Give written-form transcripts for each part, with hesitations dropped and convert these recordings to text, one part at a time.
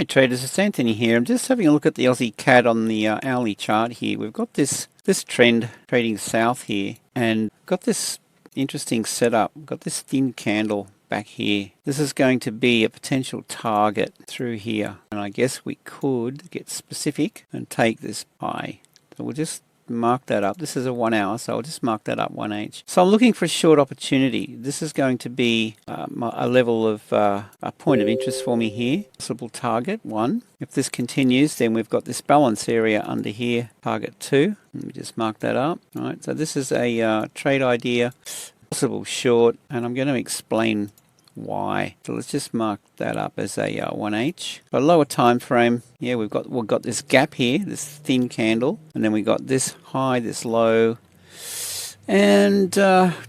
Hey traders, it's Anthony here. I'm just having a look at the Aussie CAD on the hourly chart here. We've got this trend trading south here, and got this interesting setup. We've got this thin candle back here. This is going to be a potential target through here, and I guess we could get specific and take this high. So we'll just mark that up. This is a 1 hour, so I'll just mark that up 1H. So I'm looking for a short opportunity. This is going to be a level of a point of interest for me here. Possible target 1. If this continues, then we've got this balance area under here, target 2. Let me just mark that up. All right, so this is a trade idea, possible short, and I'm going to explain why. So let's just mark that up as a 1H. A lower time frame, yeah, we've got this gap here, this thin candle, and then we got this high, this low, and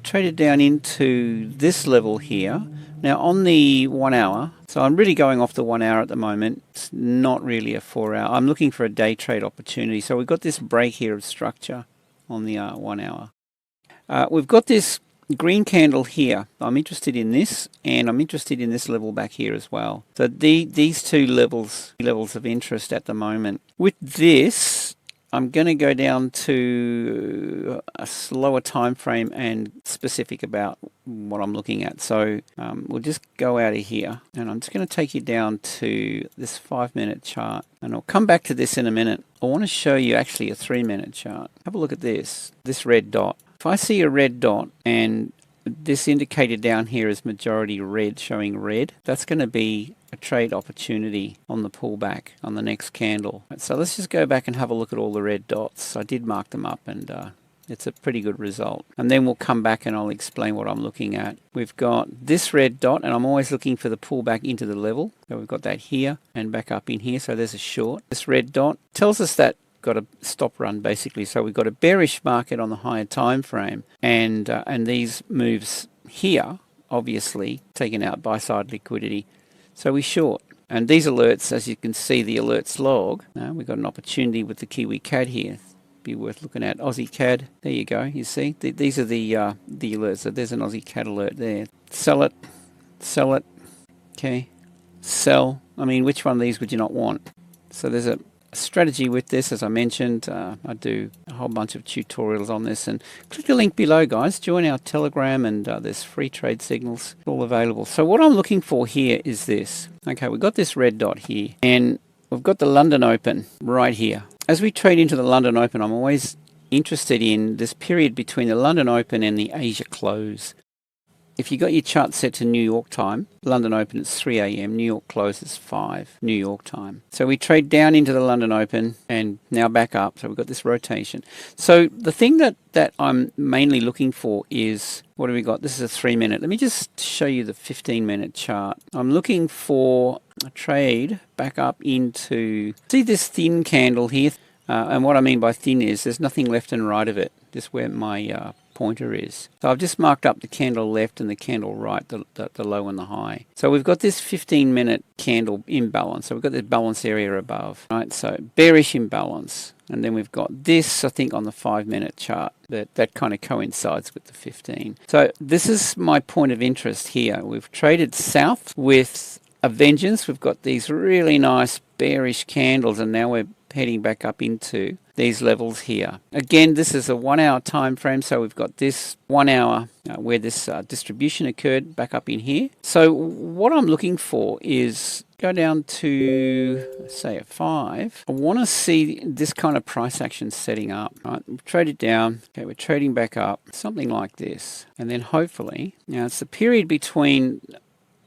traded down into this level here. Now on the 1 hour, so I'm really going off the 1 hour at the moment. It's not really a 4 hour. I'm looking for a day trade opportunity. So we've got this break here of structure on the 1 hour. We've got this green candle here. I'm interested in this, and I'm interested in this level back here as well. So these two levels of interest at the moment. With this, I'm going to go down to a slower time frame and specific about what I'm looking at. So we'll just go out of here, and I'm just going to take you down to this 5-minute chart, and I'll come back to this in a minute. I want to show you actually a 3-minute chart. Have a look at this red dot. If I see a red dot and this indicator down here is majority red, showing red, that's going to be a trade opportunity on the pullback on the next candle. So let's just go back and have a look at all the red dots. I did mark them up, and it's a pretty good result. And then we'll come back and I'll explain what I'm looking at. We've got this red dot, and I'm always looking for the pullback into the level. So we've got that here and back up in here. So there's a short. This red dot tells us that got a stop run basically. So we've got a bearish market on the higher time frame, and these moves here obviously taken out buy side liquidity. So we short. And these alerts, as you can see, the alerts log. We've got an opportunity with the Kiwi CAD here. Be worth looking at. Aussie CAD. There you go. You see, these are the alerts. So there's an Aussie CAD alert there. Sell it. Sell it. Okay. Sell. I mean, which one of these would you not want? So there's a strategy with this, as I mentioned. I do a whole bunch of tutorials on this, and click the link below, guys. Join our Telegram, and there's free trade signals all available. So what I'm looking for here is this. Okay, we've got this red dot here, and we've got the London Open right here. As we trade into the London Open, I'm always interested in this period between the London Open and the Asia close. If you got your chart set to New York time, London Open is 3 a.m, New York close is 5 New York time. So we trade down into the London Open and now back up. So we've got this rotation. So the thing that I'm mainly looking for is, what do we got? This is a 3-minute. Let me just show you the 15-minute chart. I'm looking for a trade back up into, see this thin candle here? And what I mean by thin is there's nothing left and right of it. Just where my pointer is. So I've just marked up the candle left and the candle right, the low and the high. So we've got this 15-minute candle imbalance. So we've got this balance area above, right? So bearish imbalance. And then we've got this, I think, on the 5-minute chart that kind of coincides with the 15. So this is my point of interest here. We've traded south with a vengeance. We've got these really nice bearish candles, and now we're heading back up into these levels here. Again, this is a 1 hour time frame, so we've got this 1 hour where this distribution occurred back up in here. So what I'm looking for is go down to, say, a 5. I want to see this kind of price action setting up. Right, we've traded down. Okay, we're trading back up, something like this, and then hopefully, now it's the period between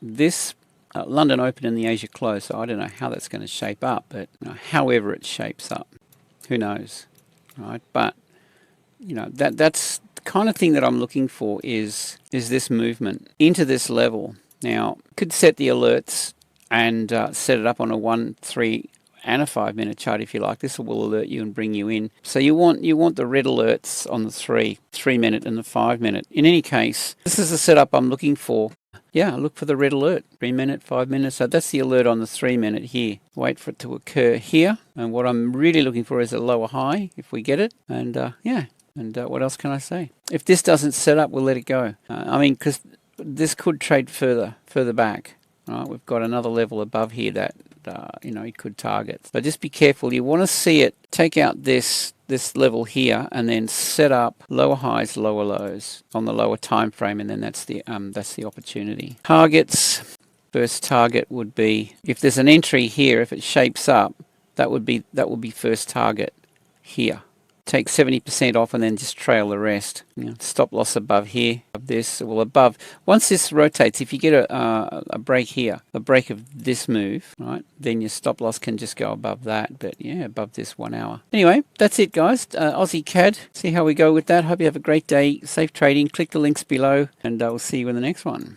this London Open and the Asia close. So I don't know how that's going to shape up, but however it shapes up, who knows, right? But that's the kind of thing that I'm looking for is this movement into this level. Now, could set the alerts and set it up on a 1, 3, and a 5-minute chart if you like. This will alert you and bring you in. So you want the red alerts on the 3-minute and the 5-minute. In any case, this is the setup I'm looking for. Yeah, look for the red alert, 3-minute, 5 minutes. So that's the alert on the 3-minute here. Wait for it to occur here. And what I'm really looking for is a lower high, if we get it. And what else can I say? If this doesn't set up, we'll let it go. I mean, because this could trade further back. Right, we've got another level above here that you know, it could target. But just be careful. You want to see it take out this level here and then set up lower highs, lower lows on the lower time frame, and then that's the opportunity. Targets. First target would be, if there's an entry here, if it shapes up, that would be first target here. Take 70% off and then just trail the rest. You know, stop loss above here, of this, well above. Once this rotates, if you get a break here, a break of this move, right, then your stop loss can just go above that. But yeah, above this 1 hour. Anyway, that's it, guys. Aussie CAD. See how we go with that. Hope you have a great day. Safe trading. Click the links below, and we'll see you in the next one.